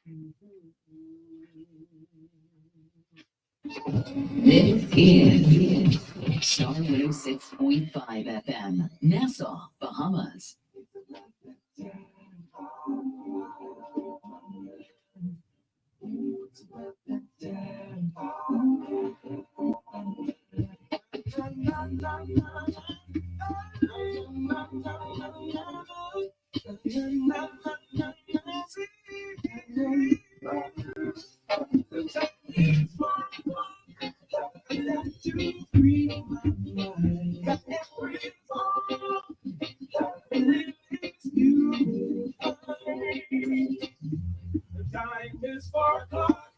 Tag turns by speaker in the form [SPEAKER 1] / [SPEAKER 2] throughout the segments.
[SPEAKER 1] This is Star 106.5 FM, Nassau, Bahamas.
[SPEAKER 2] Time is 4 o'clock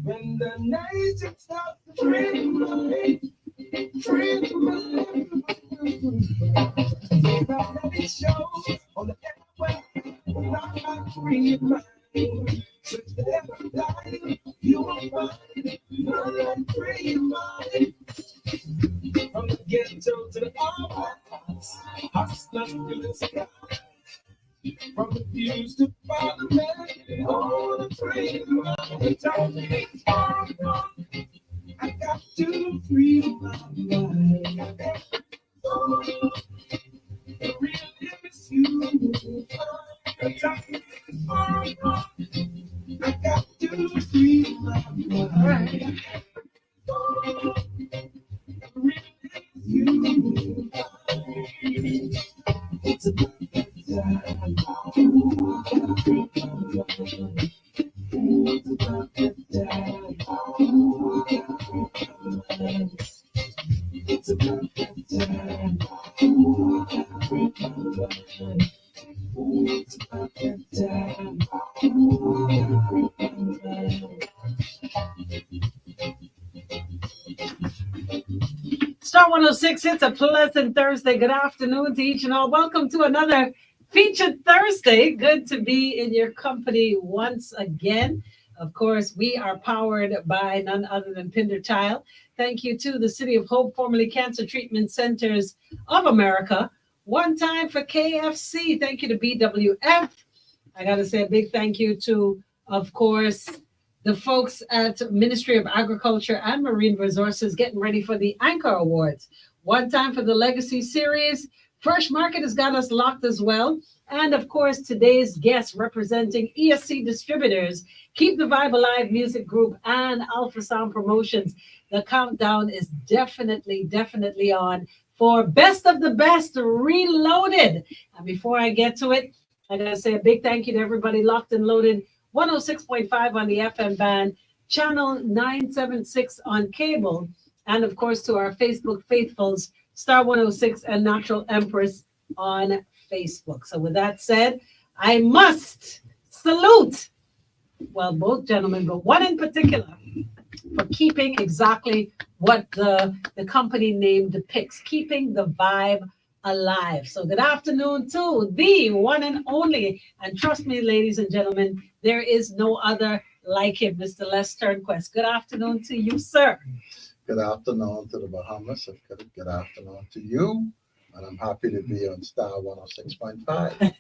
[SPEAKER 2] when the night stops dreaming, dreaming. It shows on the airway, not my dream mind. So every time you will find my dream mind. From the ghetto to the outhouse, I snuck through the sky. From the fuse to parliament, all the dream mind. Tell me it's far gone. I got to free my mind. Oh, the real is you. Tell me it's far gone. I got to free my mind. Oh, the real is you. It's a perfect time. It's a perfect time. It's a perfect time. It's a perfect time.
[SPEAKER 3] Star 106, it's a pleasant Thursday. Good afternoon to each and all. Welcome to another Featured Thursday. Good to be in your company once again. Of course, we are powered by none other than Pinder Child. Thank you to the City of Hope, formerly Cancer Treatment Centers of America. One time for KFC. Thank you to BWF. I got to say a big thank you to, of course, the folks at Ministry of Agriculture and Marine Resources getting ready for the Anchor Awards. One time for the Legacy Series. Fresh Market has got us locked as well. And of course, today's guest representing ESC Distributors, Keep the Vibe Alive Music Group, and Alpha Sound Promotions. The countdown is definitely on for Best of the Best Reloaded. And before I get to it, I got to say a big thank you to everybody locked and loaded. 106.5 on the FM band, channel 976 on cable, and of course to our Facebook faithfuls, Star 106 and Natural Empress on Facebook. So with that said, I must salute, well, both gentlemen, but one in particular, for keeping exactly what the company name depicts, keeping the vibe alive. So good afternoon to the one and only, and trust me, ladies and gentlemen, there is no other like him, Mr. Les Turnquest. Good afternoon to you, sir.
[SPEAKER 4] Good afternoon to the Bahamas. Good afternoon to you. And I'm happy to be on Star 106.5.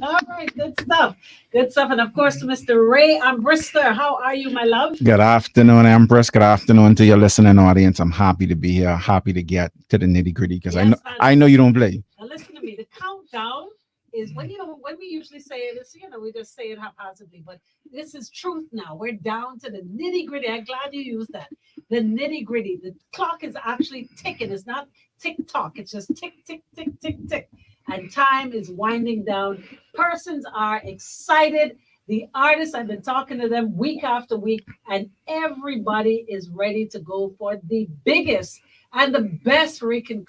[SPEAKER 3] All right, good stuff. Good stuff. And of course, to Mr. Ray Ambrister. How are you, my love?
[SPEAKER 5] Good afternoon, Empress. Good afternoon to your listening audience. I'm happy to be here. Happy to get to the nitty gritty because
[SPEAKER 3] Yes,
[SPEAKER 5] I know you don't play.
[SPEAKER 3] Now listen to me. The countdown is when we usually say it, it's, we just say it haphazardly, but this is truth now. We're down to the nitty gritty. I'm glad you used that. The nitty gritty. The clock is actually ticking. It's not tick tock. It's just tick, tick, tick, tick, tick. And time is winding down. Persons are excited. The artists, I've been talking to them week after week, and everybody is ready to go for the biggest and the best Rake and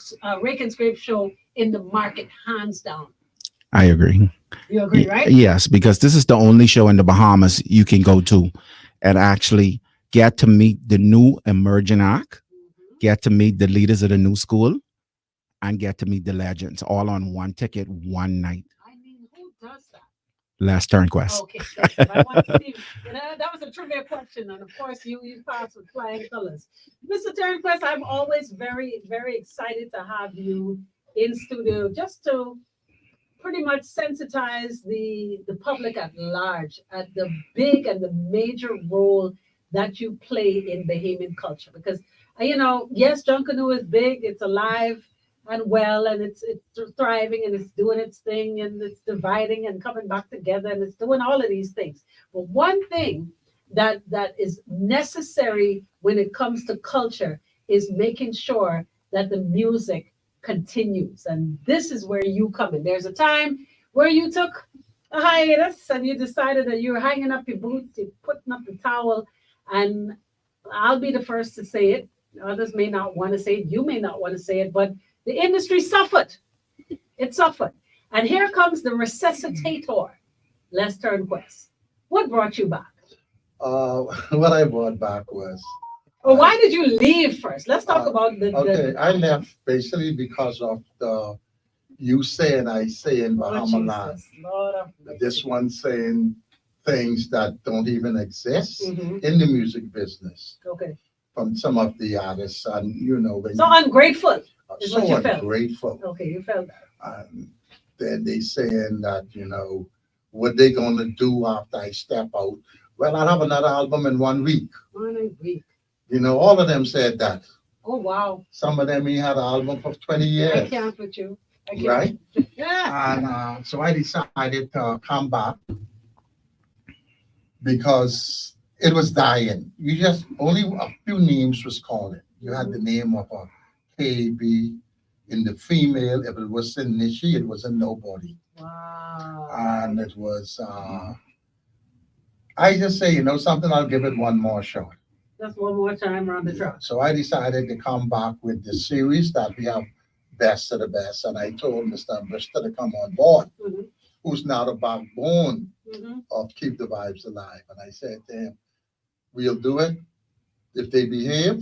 [SPEAKER 3] Scrape show in the market, hands down.
[SPEAKER 5] I agree.
[SPEAKER 3] You agree, right?
[SPEAKER 5] Yes, because this is the only show in the Bahamas you can go to and actually get to meet the new emerging act, get to meet the leaders of the new school, and get to meet the legends all on one ticket, one night.
[SPEAKER 3] I mean, who does that?
[SPEAKER 5] Last Turnquest.
[SPEAKER 3] Okay, I want to see. That was a trivia question, and of course, you passed with flying colors. Mr. Turnquest, I'm always very, very excited to have you in studio just to pretty much sensitize the public at large at the big and the major role that you play in Bahamian culture. Because yes, Junkanoo is big, it's alive and well, and it's thriving and it's doing its thing and it's dividing and coming back together and it's doing all of these things. But one thing that is necessary when it comes to culture is making sure that the music continues. And this is where you come in. There's a time where you took a hiatus and you decided that you were hanging up your boots, you're putting up the towel, and I'll be the first to say it. Others may not want to say it. You may not want to say it, but the industry suffered. It suffered. And here comes the resuscitator, Les Turnquest. What brought you back?
[SPEAKER 4] What I brought back was.
[SPEAKER 3] Well, why did you leave first? Let's talk about the.
[SPEAKER 4] Okay, I left basically because of the you say and I say in Bahama land. This one saying things that don't even exist
[SPEAKER 3] Mhm.
[SPEAKER 4] in the music business
[SPEAKER 3] Okay.
[SPEAKER 4] from some of the artists, and when
[SPEAKER 3] So ungrateful. is
[SPEAKER 4] so
[SPEAKER 3] what you felt.
[SPEAKER 4] ungrateful.
[SPEAKER 3] Okay, you felt that.
[SPEAKER 4] Then they saying that what they gonna do after I step out. Well, I'll have another album in 1 week.
[SPEAKER 3] 1 week.
[SPEAKER 4] All of them said that.
[SPEAKER 3] Oh wow.
[SPEAKER 4] Some of them he had an album for 20
[SPEAKER 3] I
[SPEAKER 4] years,
[SPEAKER 3] can't with you. I can't.
[SPEAKER 4] right?
[SPEAKER 3] Yeah.
[SPEAKER 4] And so I decided to come back because it was dying. You just only a few names was calling. You had the name of a KB in the female. If it was in Nishi, it was a nobody.
[SPEAKER 3] Wow.
[SPEAKER 4] And it was I just say, something, I'll give it one more shot.
[SPEAKER 3] That's one more time around the track.
[SPEAKER 4] So I decided to come back with the series that we have Best of the Best. And I told Mr. Bristol to come on board,
[SPEAKER 3] Mhm.
[SPEAKER 4] who's now the backbone
[SPEAKER 3] Mhm.
[SPEAKER 4] of Keep the Vibes Alive. And I said to him, we'll do it. If they behave,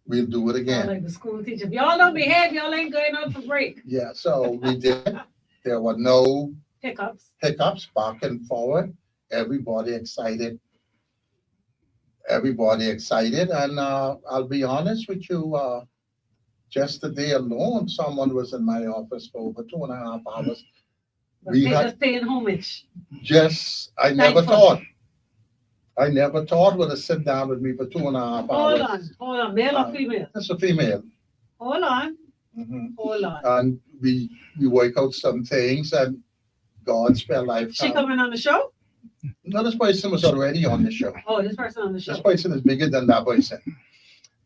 [SPEAKER 4] we'll do it
[SPEAKER 3] Sound
[SPEAKER 4] again.
[SPEAKER 3] like the school teacher. If y'all don't behave, y'all ain't going out for break.
[SPEAKER 4] Yeah, so we did. There were no
[SPEAKER 3] Hiccups.
[SPEAKER 4] hiccups back and forward. Everybody excited. And I'll be honest with you, just today alone, someone was in my office for over 2.5 hours. We had
[SPEAKER 3] Just paying homage.
[SPEAKER 4] I never
[SPEAKER 3] Thankful.
[SPEAKER 4] thought would have sit down with me for 2.5 hours.
[SPEAKER 3] Hold on. Male or
[SPEAKER 4] Uh,
[SPEAKER 3] female?
[SPEAKER 4] It's a female.
[SPEAKER 3] Hold on.
[SPEAKER 4] Mhm.
[SPEAKER 3] Hold on.
[SPEAKER 4] And we work out some things, and God spell life.
[SPEAKER 3] She coming on the show?
[SPEAKER 4] No, this person was already on the show.
[SPEAKER 3] Oh, this person on the show.
[SPEAKER 4] This person is bigger than that person.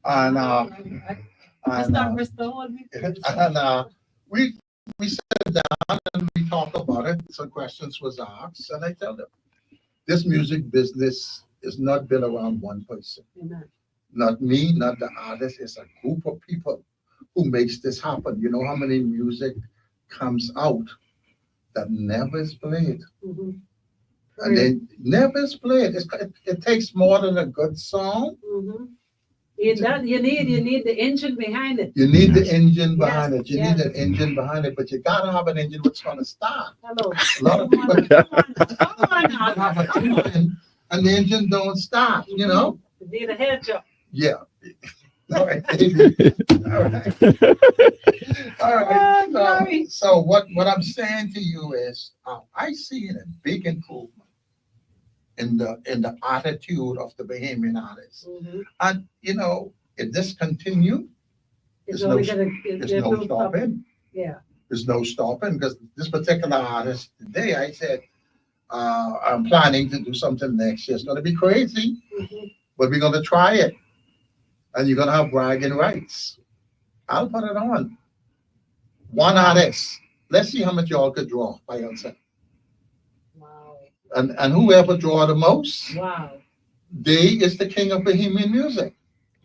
[SPEAKER 4] And
[SPEAKER 3] Mr. Bristol, hold me.
[SPEAKER 4] we sit down and we talk about it. Some questions was asked, and I tell them, this music business is not built around one person.
[SPEAKER 3] Amen.
[SPEAKER 4] Not me, not the artist. It's a group of people who makes this happen. You know how many music comes out that never is played?
[SPEAKER 3] Mhm.
[SPEAKER 4] And then never is played. It takes more than a good song.
[SPEAKER 3] Mhm. You need the engine behind it.
[SPEAKER 4] You need the engine behind
[SPEAKER 3] Yes,
[SPEAKER 4] it. You
[SPEAKER 3] yes.
[SPEAKER 4] need an engine behind it, but you gotta have an engine that's gonna start.
[SPEAKER 3] Hello.
[SPEAKER 4] A lot of people
[SPEAKER 3] Come on now.
[SPEAKER 4] have an engine and the engine don't start,
[SPEAKER 3] You need a head job.
[SPEAKER 4] Yeah. All right, baby. All right. All right.
[SPEAKER 3] Oh, sorry.
[SPEAKER 4] So what I'm saying to you is, I see a big improvement in the attitude of the Bahamian artists.
[SPEAKER 3] Mhm.
[SPEAKER 4] And if this continue,
[SPEAKER 3] It's
[SPEAKER 4] There's
[SPEAKER 3] only
[SPEAKER 4] no-
[SPEAKER 3] gonna.
[SPEAKER 4] there's no stopping.
[SPEAKER 3] Yeah.
[SPEAKER 4] There's no stopping, because this particular artist today, I said, I'm planning to do something next year. It's gonna be crazy,
[SPEAKER 3] Mhm.
[SPEAKER 4] but we're gonna try it. And you're gonna have bragging rights. I'll put it on. One artist. Let's see how much y'all could draw by yourself.
[SPEAKER 3] Wow.
[SPEAKER 4] And whoever draw the most,
[SPEAKER 3] Wow.
[SPEAKER 4] they is the king of Bahamian music.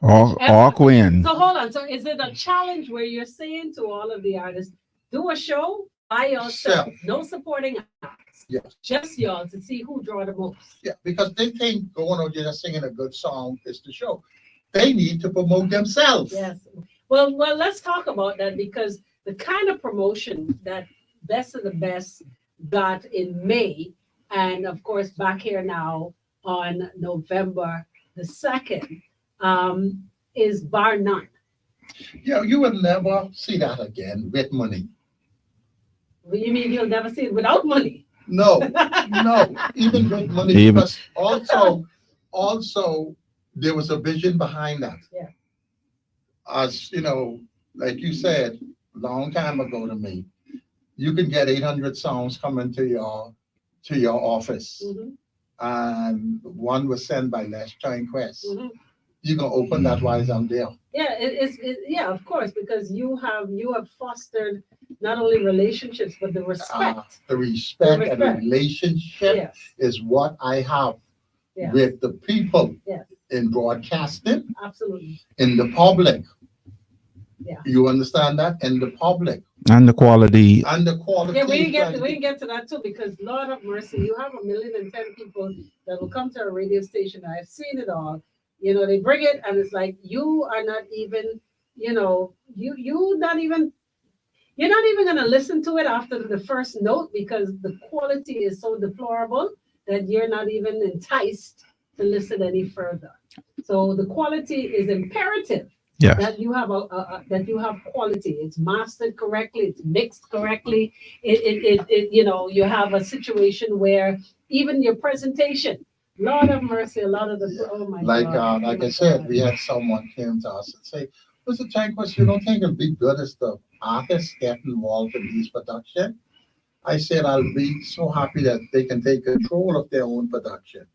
[SPEAKER 5] Or Queen.
[SPEAKER 3] So hold on. So is it a challenge where you're saying to all of the artists, do a show by yourself,
[SPEAKER 4] Self.
[SPEAKER 3] no supporting acts,
[SPEAKER 4] Yes.
[SPEAKER 3] just y'all to see who draw the most?
[SPEAKER 4] Yeah, because they think going out there singing a good song is the show. They need to promote themselves.
[SPEAKER 3] Yes. Well, let's talk about that, because the kind of promotion that Best of the Best got in May, and of course back here now on November the 2nd, is bar none.
[SPEAKER 4] You will never see that again with money.
[SPEAKER 3] You mean you'll never see it without money?
[SPEAKER 4] No, no, even with money,
[SPEAKER 5] Even-
[SPEAKER 4] because also, there was a vision behind that.
[SPEAKER 3] Yeah.
[SPEAKER 4] As you know, like you said, long time ago to me, you can get 800 songs coming to your office,
[SPEAKER 3] Mhm,
[SPEAKER 4] and one was sent by Les Joint Quest.
[SPEAKER 3] mhm.
[SPEAKER 4] You can open that while I'm there.
[SPEAKER 3] Yeah, yeah, of course, because you have fostered not only relationships but the respect.
[SPEAKER 4] The respect and the
[SPEAKER 3] respect.
[SPEAKER 4] relationship
[SPEAKER 3] Yes,
[SPEAKER 4] is what I have
[SPEAKER 3] yeah,
[SPEAKER 4] with the people
[SPEAKER 3] Yes.
[SPEAKER 4] in broadcasting,
[SPEAKER 3] absolutely.
[SPEAKER 4] in the public.
[SPEAKER 3] Yeah.
[SPEAKER 4] You understand that? In the public.
[SPEAKER 5] And the quality.
[SPEAKER 4] And the quality.
[SPEAKER 3] Yeah, we
[SPEAKER 4] is
[SPEAKER 3] can get
[SPEAKER 4] going
[SPEAKER 3] we can get to that too, because Lord of mercy, you have 1,010,000 people that will come to a radio station. I've seen it all. You know, they bring it and it's like you are not even, you're not even gonna listen to it after the first note because the quality is so deplorable that you're not even enticed to listen any further. So the quality is imperative.
[SPEAKER 5] Yeah.
[SPEAKER 3] That you have that you have quality. It's mastered correctly. It's mixed correctly. You have a situation where even your presentation, Lord of mercy, a lot of the oh my
[SPEAKER 4] like
[SPEAKER 3] God, oh
[SPEAKER 4] like
[SPEAKER 3] my
[SPEAKER 4] I said,
[SPEAKER 3] God.
[SPEAKER 4] we had someone came to us and say, Mr. Tanquist, you don't think it'd be good as the artists get involved in these production? I said I'll be so happy that they can take control of their own production.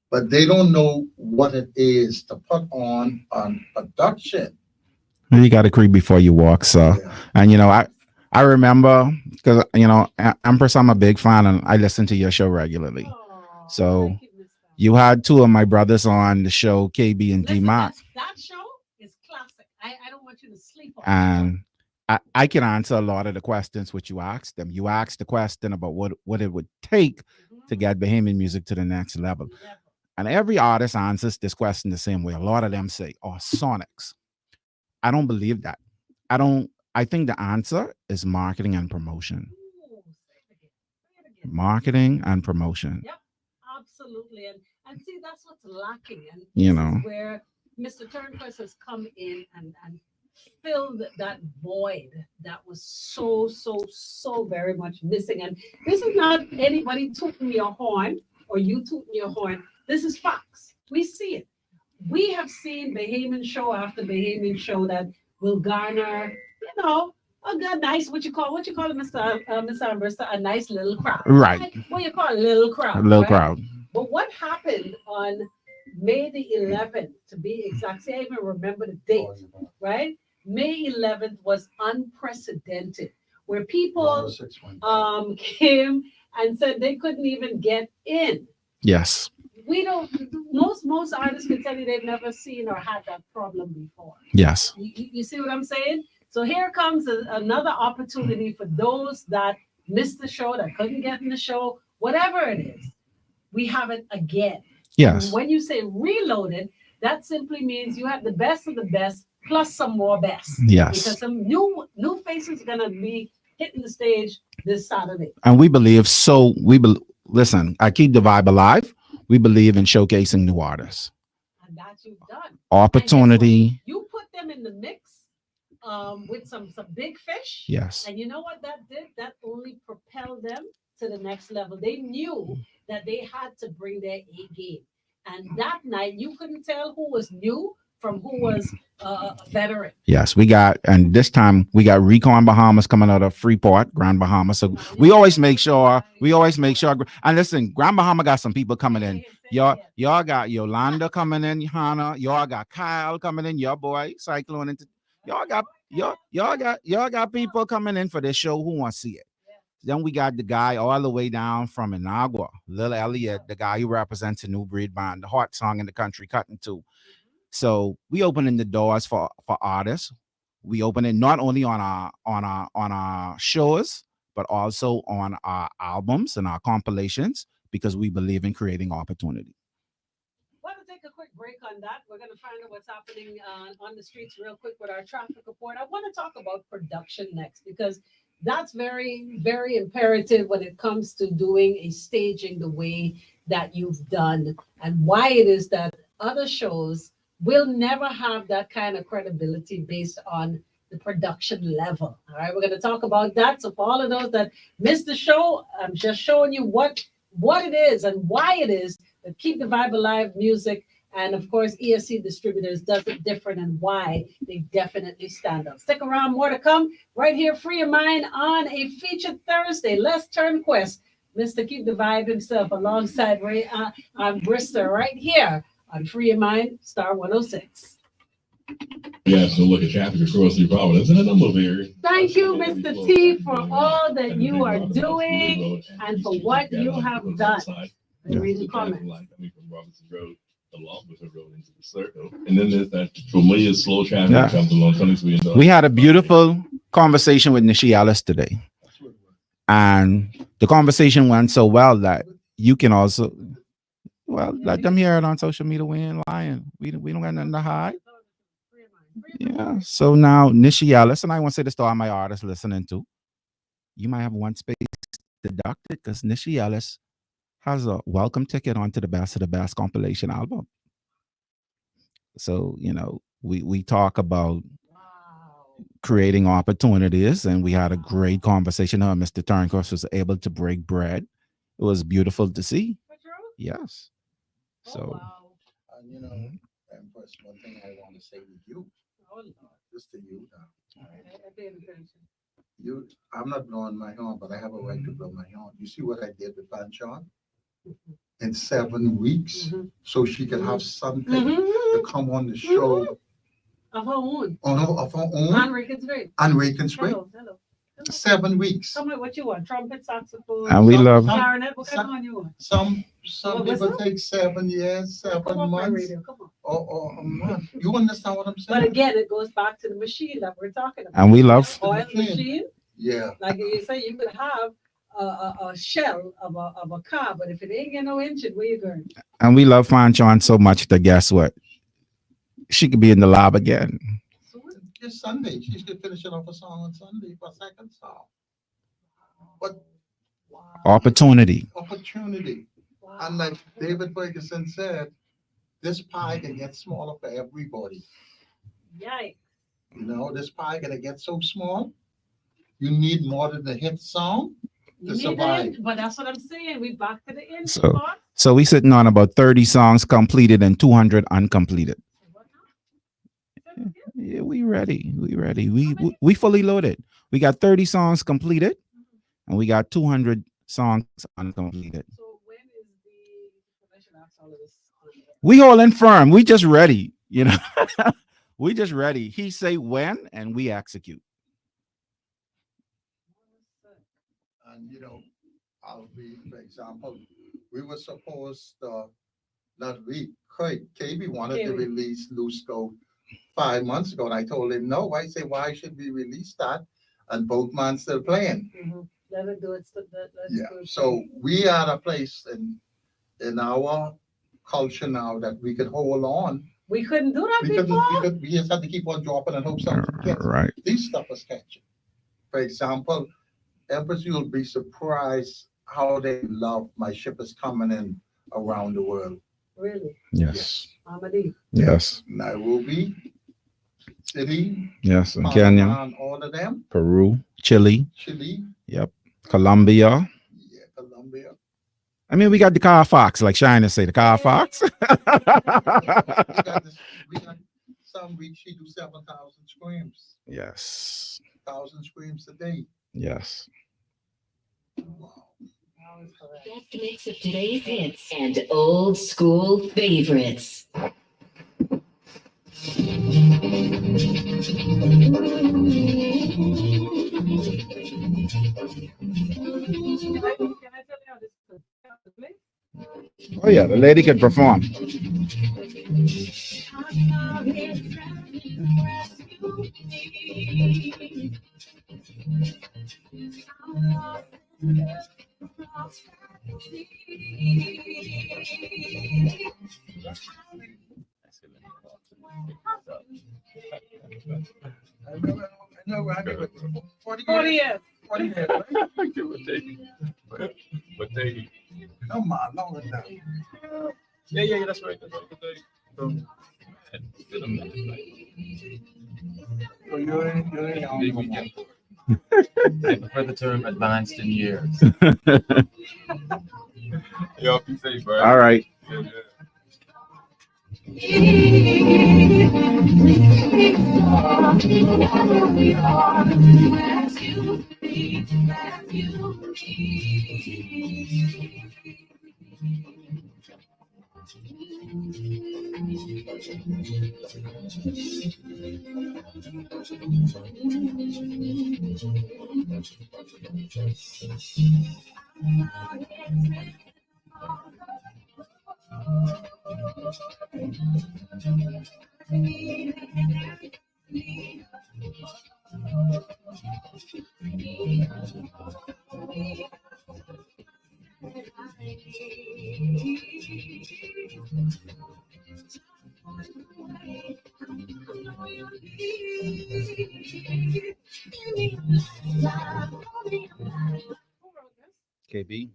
[SPEAKER 4] But they don't know what it is to put on production.
[SPEAKER 5] You got to creep before you walk. So,
[SPEAKER 4] Yeah.
[SPEAKER 5] and I remember because Empress, I'm a big fan, and I listen to your show regularly.
[SPEAKER 3] Oh,
[SPEAKER 5] So,
[SPEAKER 3] thank you, Mr.
[SPEAKER 5] You had two of my brothers on the show, KB and D
[SPEAKER 3] Listen,
[SPEAKER 5] Mac,
[SPEAKER 3] that show is classic. I don't want you to sleep on it.
[SPEAKER 5] and I can answer a lot of the questions which you asked them. You asked the question about what it would take to get Bahamian music to the next level.
[SPEAKER 3] Never.
[SPEAKER 5] And every artist answers this question the same way. A lot of them say, "Oh, Sonics." I don't believe that. I think the answer is marketing and promotion.
[SPEAKER 3] Ooh, say it again. Say it again.
[SPEAKER 5] Marketing and promotion.
[SPEAKER 3] Yep, absolutely. And see, that's what's lacking. And
[SPEAKER 5] You
[SPEAKER 3] this
[SPEAKER 5] know.
[SPEAKER 3] is where Mr. Turnquist has come in and filled that void that was so very much missing. And this is not anybody tooting your horn or you tooting your horn. This is facts. We see it. We have seen Bahamian show after Bahamian show that will garner, a good, nice, what you call it, Mr. Amberster, a nice little crowd.
[SPEAKER 5] Right.
[SPEAKER 3] What you call a little crowd.
[SPEAKER 5] A little
[SPEAKER 3] right?
[SPEAKER 5] crowd.
[SPEAKER 3] But what happened on May the 11th, to be exact, see, I even remember the date, right? May 11th was unprecedented, where people came and said they couldn't even get in.
[SPEAKER 5] Yes.
[SPEAKER 3] We don't. Most artists can tell you they've never seen or had that problem before.
[SPEAKER 5] Yes.
[SPEAKER 3] You see what I'm saying? So here comes another opportunity for those that missed the show, that couldn't get in the show, whatever it is. We have it again.
[SPEAKER 5] Yes.
[SPEAKER 3] And when you say reloaded, that simply means you have the best of the best plus some more best.
[SPEAKER 5] Yes.
[SPEAKER 3] Because some new faces are gonna be hitting the stage this Saturday.
[SPEAKER 5] And we believe so. Listen, I keep the vibe alive. We believe in showcasing new artists.
[SPEAKER 3] And that you've done.
[SPEAKER 5] Opportunity.
[SPEAKER 3] You put them in the mix with some big fish.
[SPEAKER 5] Yes.
[SPEAKER 3] And you know what that did? That only propelled them to the next level. They knew that they had to bring their A game. And that night, you couldn't tell who was new from who was a veteran.
[SPEAKER 5] Yes, and this time we got Recon Bahamas coming out of Freeport, Grand Bahama. So we always make sure, and listen, Grand Bahama got some people coming in. Y'all got Yolanda coming in, Hannah. Y'all got Kyle coming in, your boy, Cyclone. Y'all got people coming in for this show who want to see it. Then we got the guy all the way down from Inagua, Lil Elliott, the guy who represents a new breed band, the hot song in the country, Cutting Two. So we opening the doors for artists. We open it not only on our shows, but also on our albums and our compilations, because we believe in creating opportunity.
[SPEAKER 3] Want to take a quick break on that? We're going to find out what's happening on the streets real quick with our traffic report. I want to talk about production next, because that's very, very imperative when it comes to doing a staging the way that you've done, and why it is that other shows will never have that kind of credibility based on the production level. All right, we're going to talk about that. So for all of those that missed the show, I'm just showing you what it is and why it is that Keep the Vibe Alive music and of course ESC Distributors does it different and why they definitely stand out. Stick around, more to come right here, Free Your Mind on a featured Thursday. Les Turnquest, Mr. Keep the Vibe himself, alongside Ray on Bristol right here on Free Your Mind, Star 106.
[SPEAKER 6] Yeah, so look at traffic across New Providence and a number of areas.
[SPEAKER 3] Thank you, Mr. T, for all that you are doing and for what you have done. Read the comment.
[SPEAKER 6] Coming from Robinson Road along with the road into the circle. And then there's that familiar slow traffic
[SPEAKER 5] Yeah.
[SPEAKER 6] that comes along 23 and
[SPEAKER 5] We had a beautiful conversation with Nishi Ellis today. And the conversation went so well that you can also, well, let them hear it on social media. We ain't lying. We don't got nothing to hide. Yeah. So now Nishi Ellis, and I want to say this to all my artists listening too. You might have one space deducted because Nishi Ellis has a welcome ticket onto the Best of the Best compilation album. So, you know, we talk about creating opportunities, and we had a great conversation. Mr. Turnquest was able to break bread. It was beautiful to see. Yes. So,
[SPEAKER 4] And you know, Empress, one thing I want to say to you, just to you now. You, I'm not blowing my horn, but I have a right to blow my horn. You see what I did with Panchon? In 7 weeks, so she can have something to come on the show
[SPEAKER 3] Of her own.
[SPEAKER 4] of her own
[SPEAKER 3] On Recon's Street.
[SPEAKER 4] and Reagan Street.
[SPEAKER 3] Hello.
[SPEAKER 4] 7 weeks.
[SPEAKER 3] Tell me what you want. Trumpet, saxophone,
[SPEAKER 5] and we love,
[SPEAKER 3] clarinet. What kind of one you want?
[SPEAKER 4] Some
[SPEAKER 3] Well,
[SPEAKER 4] people
[SPEAKER 3] whistle?
[SPEAKER 4] take 7 years,
[SPEAKER 3] Come
[SPEAKER 4] 7
[SPEAKER 3] on, my
[SPEAKER 4] months,
[SPEAKER 3] radio. Come on.
[SPEAKER 4] or a month. You understand what I'm
[SPEAKER 3] But
[SPEAKER 4] saying?
[SPEAKER 3] again, it goes back to the machine that we're talking about.
[SPEAKER 5] and we love,
[SPEAKER 3] Oil
[SPEAKER 4] machine.
[SPEAKER 3] machine.
[SPEAKER 4] Yeah.
[SPEAKER 3] Like you say, you could have a shell of a car, but if it ain't got no engine, where you going?
[SPEAKER 5] and we love Fanchon so much that guess what? She could be in the lab again.
[SPEAKER 4] This Sunday, she's gonna finish it off a song on Sunday for second song. But
[SPEAKER 5] Opportunity.
[SPEAKER 4] opportunity. And like David Ferguson said, this pie can get smaller for everybody.
[SPEAKER 3] Yikes.
[SPEAKER 4] You know, this pie gonna get so small. You need more than a hit song
[SPEAKER 3] You
[SPEAKER 4] to
[SPEAKER 3] need
[SPEAKER 4] survive.
[SPEAKER 3] it, but that's what I'm saying. We back to the end.
[SPEAKER 5] So-
[SPEAKER 3] part.
[SPEAKER 5] So we sitting on about 30 songs completed and 200 uncompleted. Yeah, we ready. We fully loaded. We got 30 songs completed and we got 200 songs uncompleted.
[SPEAKER 3] So when is the, I should ask all of this.
[SPEAKER 5] We holding firm. We just ready, you know. We just ready. He say when and we execute.
[SPEAKER 4] And you know, I'll be, for example, we were supposed not we, KB wanted to
[SPEAKER 3] KB.
[SPEAKER 4] release Loose Go 5 months ago, and I told him no. I say, why should we release that? And both man still playing.
[SPEAKER 3] Let it do it. Let's
[SPEAKER 4] Yeah.
[SPEAKER 3] do it.
[SPEAKER 4] So we are at a place in our culture now that we could hold on.
[SPEAKER 3] We couldn't do that
[SPEAKER 4] We
[SPEAKER 3] before.
[SPEAKER 4] we just had to keep on dropping and hope something gets.
[SPEAKER 5] Right.
[SPEAKER 4] These stuff is catching. For example, Empress, you'll be surprised how they love My Ship Is Coming In around the world.
[SPEAKER 3] Really,
[SPEAKER 5] Yes.
[SPEAKER 3] Amadi.
[SPEAKER 5] Yes.
[SPEAKER 4] Nairobi City,
[SPEAKER 5] Yes. In
[SPEAKER 4] Panama,
[SPEAKER 5] Kenya,
[SPEAKER 4] and all of them,
[SPEAKER 5] Peru, Chile,
[SPEAKER 4] Chile,
[SPEAKER 5] Colombia.
[SPEAKER 4] yeah, Colombia.
[SPEAKER 5] I mean, we got the car fox, like China say, the car fox.
[SPEAKER 4] We got some weeks she do 7,000 screams,
[SPEAKER 5] Yes.
[SPEAKER 4] 1,000 screams a day.
[SPEAKER 5] Yes.
[SPEAKER 4] Wow.
[SPEAKER 1] Best mix of today's hits and old school favorites.
[SPEAKER 3] Can I tell you how this is?
[SPEAKER 5] Oh yeah, the lady could perform.
[SPEAKER 4] I know, I know. 40
[SPEAKER 3] 40
[SPEAKER 4] years.
[SPEAKER 3] years.
[SPEAKER 4] 40 years, right?
[SPEAKER 6] Give or take. But they,
[SPEAKER 4] Come on, longer than that.
[SPEAKER 6] yeah, that's right. It's been a minute.
[SPEAKER 4] So you're in
[SPEAKER 7] Big weekend for it. I prefer the term advanced in years.
[SPEAKER 6] Y'all be safe, bro.
[SPEAKER 5] All right.
[SPEAKER 6] Yeah, yeah.
[SPEAKER 5] KB.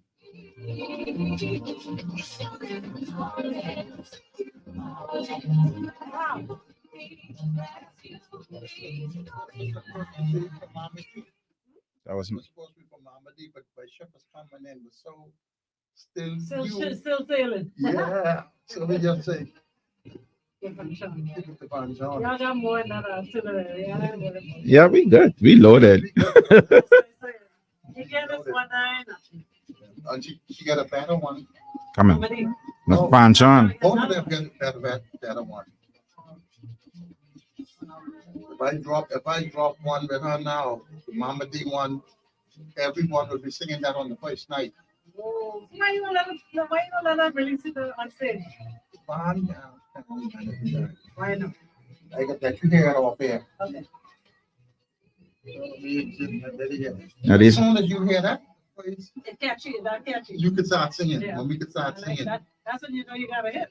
[SPEAKER 5] That was
[SPEAKER 4] was supposed to be from Mama D, but my ship was coming in was so still new.
[SPEAKER 3] Still sailing.
[SPEAKER 4] Yeah, so we just say,
[SPEAKER 3] Different channel.
[SPEAKER 4] take it to Van John.
[SPEAKER 3] Y'all got more than that artillery. Y'all ain't worried about it.
[SPEAKER 5] yeah, we good. We loaded.
[SPEAKER 3] That's what I'm saying. You get us 1-9.
[SPEAKER 4] And she got a better one.
[SPEAKER 5] Come on.
[SPEAKER 3] Somebody-
[SPEAKER 5] Let's punch on.
[SPEAKER 4] Both of them get better one. If I drop one with her now, Mama D one, everyone will be singing that on the first night.
[SPEAKER 3] Whoa. Why you gonna let her release it on stage?
[SPEAKER 4] Van,
[SPEAKER 3] Why not?
[SPEAKER 4] I got that you hear it off there.
[SPEAKER 3] Okay.
[SPEAKER 5] Now
[SPEAKER 4] As
[SPEAKER 5] this
[SPEAKER 4] soon as you hear that, please,
[SPEAKER 3] It's catchy, it's not catchy.
[SPEAKER 4] you can start singing.
[SPEAKER 3] Yeah.
[SPEAKER 4] When we can
[SPEAKER 3] I
[SPEAKER 4] start
[SPEAKER 3] like
[SPEAKER 4] singing.
[SPEAKER 3] that. That's when you know you got a hit.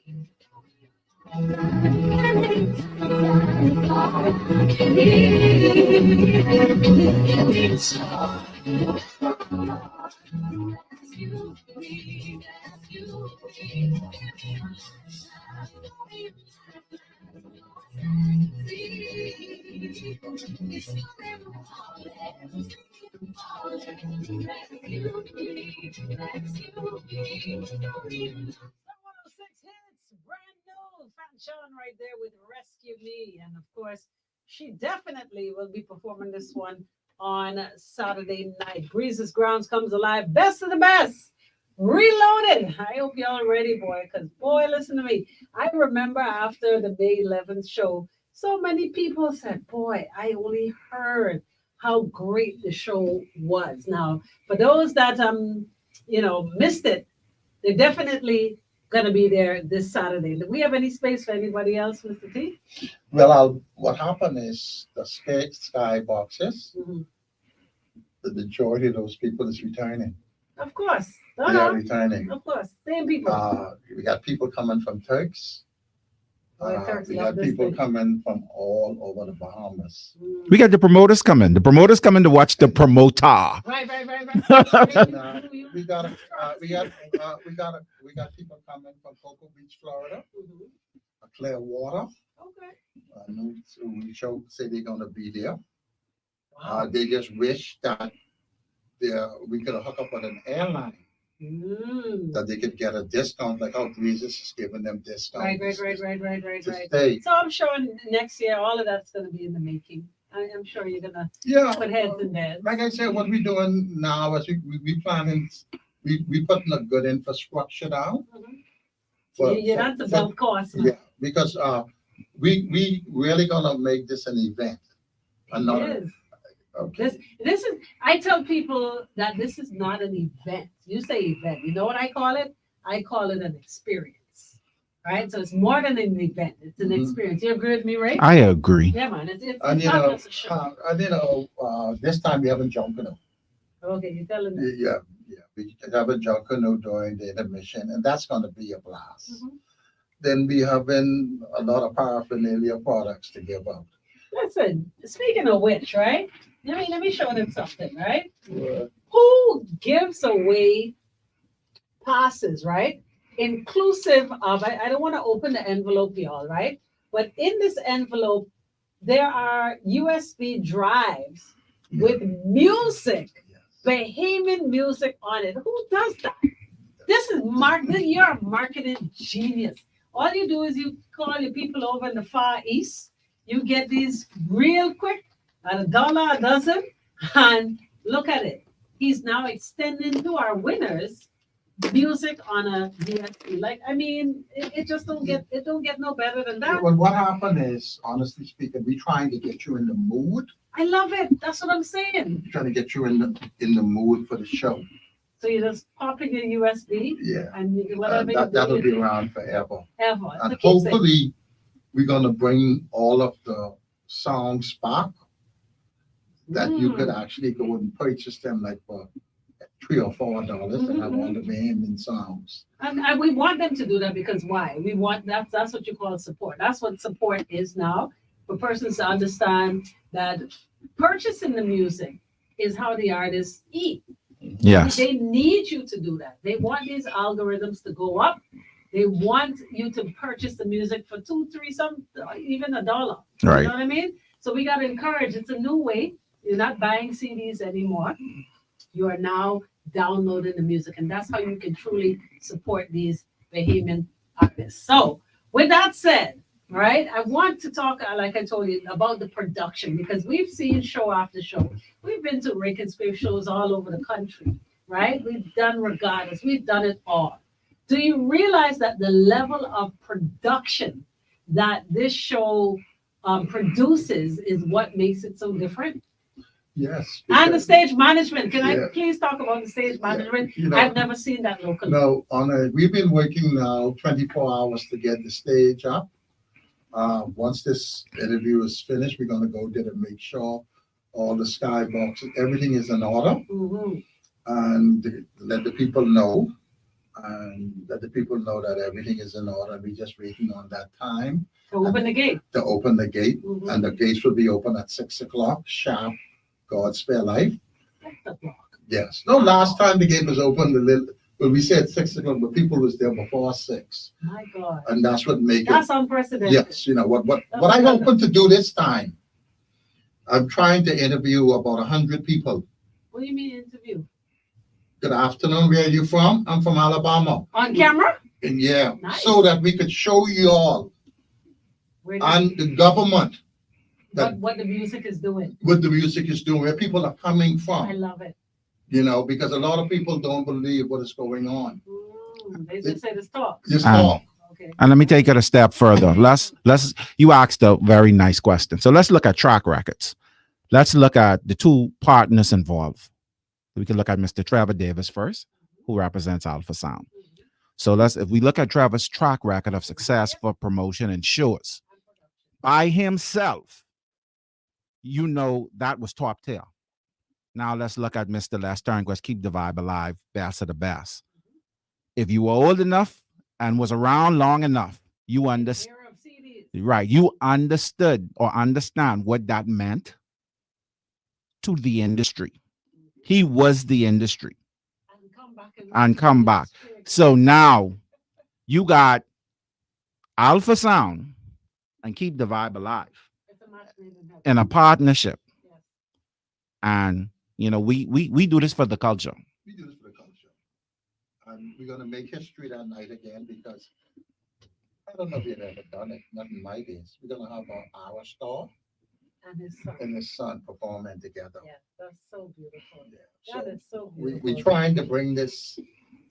[SPEAKER 3] Brand new Fan Sean right there with Rescue Me. And of course, she definitely will be performing this one on Saturday night. Breezes Grounds comes alive. Best of the best. Reloaded. I hope y'all ready, boy, because boy, listen to me. I remember after the May 11th show, so many people said, boy, I only heard how great the show was. Now, for those that missed it, they're definitely gonna be there this Saturday. Do we have any space for anybody else, Mr. T?
[SPEAKER 4] Well, what happened is the sky boxes,
[SPEAKER 3] Mhm.
[SPEAKER 4] the majority of those people is returning.
[SPEAKER 3] Of course.
[SPEAKER 4] They are returning.
[SPEAKER 3] Of course. Same people.
[SPEAKER 4] We got people coming from Turks.
[SPEAKER 3] Turks
[SPEAKER 4] We
[SPEAKER 3] love
[SPEAKER 4] got
[SPEAKER 3] this
[SPEAKER 4] people
[SPEAKER 3] thing.
[SPEAKER 4] coming from all over the Bahamas.
[SPEAKER 5] we got the promoters coming. The promoters coming to watch the promoter.
[SPEAKER 3] Right.
[SPEAKER 4] And, we got people coming from Cocoa Beach, Florida,
[SPEAKER 3] Mhm.
[SPEAKER 4] Clearwater.
[SPEAKER 3] Okay.
[SPEAKER 4] New show say they're gonna be there.
[SPEAKER 3] Wow.
[SPEAKER 4] They just wish that we could hook up with an airline that they could get a discount, like how Breezes is giving them discounts.
[SPEAKER 3] Right.
[SPEAKER 4] To stay.
[SPEAKER 3] So I'm sure next year all of that's gonna be in the making. I'm sure you're gonna
[SPEAKER 4] Yeah.
[SPEAKER 3] put heads in there.
[SPEAKER 4] Like I said, what we're doing now is we planning, we putting a good infrastructure down.
[SPEAKER 3] You're not the belt cost.
[SPEAKER 4] Yeah, because we really gonna make this an event.
[SPEAKER 3] It is.
[SPEAKER 4] Okay.
[SPEAKER 3] This is, I tell people that this is not an event. You say event, you know what I call it? I call it an experience, right? So it's more than an event, it's an
[SPEAKER 4] Mhm.
[SPEAKER 3] experience. You agree with me, Ray?
[SPEAKER 5] I agree.
[SPEAKER 3] Yeah, man, it's
[SPEAKER 4] And
[SPEAKER 3] not just a show.
[SPEAKER 4] this time we haven't jumped canoe.
[SPEAKER 3] Okay, you're telling me.
[SPEAKER 4] Yeah, we have a jump canoe during the intermission, and that's gonna be a blast.
[SPEAKER 3] Mhm.
[SPEAKER 4] Then we having a lot of paraphernalia products to give out.
[SPEAKER 3] Listen, speaking of which, right? Let me show them something, right? Who gives away passes, right? Inclusive of, I don't want to open the envelope, y'all, right? But in this envelope, there are USB drives with music, Bahamian music on it. Who does that? This is you're a marketing genius. All you do is you call your people over in the Far East. You get these real quick at $1 a dozen, and look at it. He's now extending to our winners music on a USB. Like, I mean, it just don't get no better than that.
[SPEAKER 4] Well, what happened is, honestly speaking, we trying to get you in the mood,
[SPEAKER 3] I love it. That's what I'm saying.
[SPEAKER 4] trying to get you in the mood for the show.
[SPEAKER 3] So you just pop in your USB
[SPEAKER 4] Yeah.
[SPEAKER 3] and you do whatever
[SPEAKER 4] That'll
[SPEAKER 3] you
[SPEAKER 4] be
[SPEAKER 3] do.
[SPEAKER 4] around forever.
[SPEAKER 3] Ever.
[SPEAKER 4] And
[SPEAKER 3] So keep saying,
[SPEAKER 4] hopefully, we're gonna bring all of the songs back that you could actually go and purchase them like for $3 or $4 and have all the Bahamian songs.
[SPEAKER 3] And we want them to do that because why? We want that's what you call support. That's what support is now, for persons to understand that purchasing the music is how the artists eat.
[SPEAKER 5] Yes.
[SPEAKER 3] They need you to do that. They want these algorithms to go up. They want you to purchase the music for $2, $3, even $1.
[SPEAKER 5] Right.
[SPEAKER 3] You know what I mean? So we got to encourage. It's a new way. You're not buying CDs anymore. You are now downloading the music, and that's how you can truly support these Bahamian artists. So, with that said, right, I want to talk, like I told you, about the production, because we've seen show after show. We've been to Rake and Scrape shows all over the country, right? We've done regattas. We've done it all. Do you realize that the level of production that this show produces is what makes it so different?
[SPEAKER 4] Yes.
[SPEAKER 3] And the
[SPEAKER 4] because-
[SPEAKER 3] stage management. Can
[SPEAKER 4] Yeah.
[SPEAKER 3] I please talk about the stage management?
[SPEAKER 4] You know,
[SPEAKER 3] I've never seen that locally.
[SPEAKER 4] No, we've been working now 24 hours to get the stage up. Once this interview is finished, we're gonna go there and make sure all the skyboxes, everything is in order,
[SPEAKER 3] Mhm.
[SPEAKER 4] and let the people know. And let the people know that everything is in order. We're just waiting on that time
[SPEAKER 3] To open the gate.
[SPEAKER 4] to open the gate,
[SPEAKER 3] Mhm.
[SPEAKER 4] and the gates will be open at 6 o'clock sharp. God spare life.
[SPEAKER 3] That's the block.
[SPEAKER 4] Yes. No, last time the gate was open, we said 6 o'clock, but people was there before 6,
[SPEAKER 3] My God.
[SPEAKER 4] and that's what make it.
[SPEAKER 3] That's unprecedented.
[SPEAKER 4] Yes, you know what I'm hoping to do this time. I'm trying to interview about 100 people.
[SPEAKER 3] What do you mean interview?
[SPEAKER 4] Good afternoon. Where are you from? I'm from Alabama.
[SPEAKER 3] On camera?
[SPEAKER 4] And yeah,
[SPEAKER 3] Nice.
[SPEAKER 4] so that we could show you all
[SPEAKER 3] Where do
[SPEAKER 4] and the government
[SPEAKER 3] what the music is doing.
[SPEAKER 4] what the music is doing, where people are coming
[SPEAKER 3] I
[SPEAKER 4] from.
[SPEAKER 3] love it.
[SPEAKER 4] You know, because a lot of people don't believe what is going on.
[SPEAKER 3] They just say this talk.
[SPEAKER 4] Just
[SPEAKER 5] Ah.
[SPEAKER 4] talk.
[SPEAKER 3] Okay.
[SPEAKER 5] And let me take it a step further. You asked a very nice question. So let's look at track records. Let's look at the two partners involved. We can look at Mr. Trevor Davis first, who represents Alpha Sound. So if we look at Trevor's track record of success for promotion and shows by himself, you know that was top tier. Now let's look at Mr. Les Turnquist, Keep the Vibe Alive, best of the best. If you were old enough and was around long enough, you understand.
[SPEAKER 3] Era of CDs.
[SPEAKER 5] Right. You understood or understand what that meant to the industry. He was the industry. And come back. So now you got Alpha Sound and Keep the Vibe Alive
[SPEAKER 3] It's a match made in heaven.
[SPEAKER 5] in a partnership.
[SPEAKER 3] Yes.
[SPEAKER 5] And, you know, we do this for the culture.
[SPEAKER 4] We do this for the culture. And we're gonna make history that night again because I don't know if you've ever done it, not in my days. We're gonna have our star
[SPEAKER 3] And his son.
[SPEAKER 4] and his son performing together.
[SPEAKER 3] Yeah, that's so beautiful.
[SPEAKER 4] Yeah.
[SPEAKER 3] That
[SPEAKER 4] So
[SPEAKER 3] is so
[SPEAKER 4] we,
[SPEAKER 3] beautiful.
[SPEAKER 4] we're trying to bring this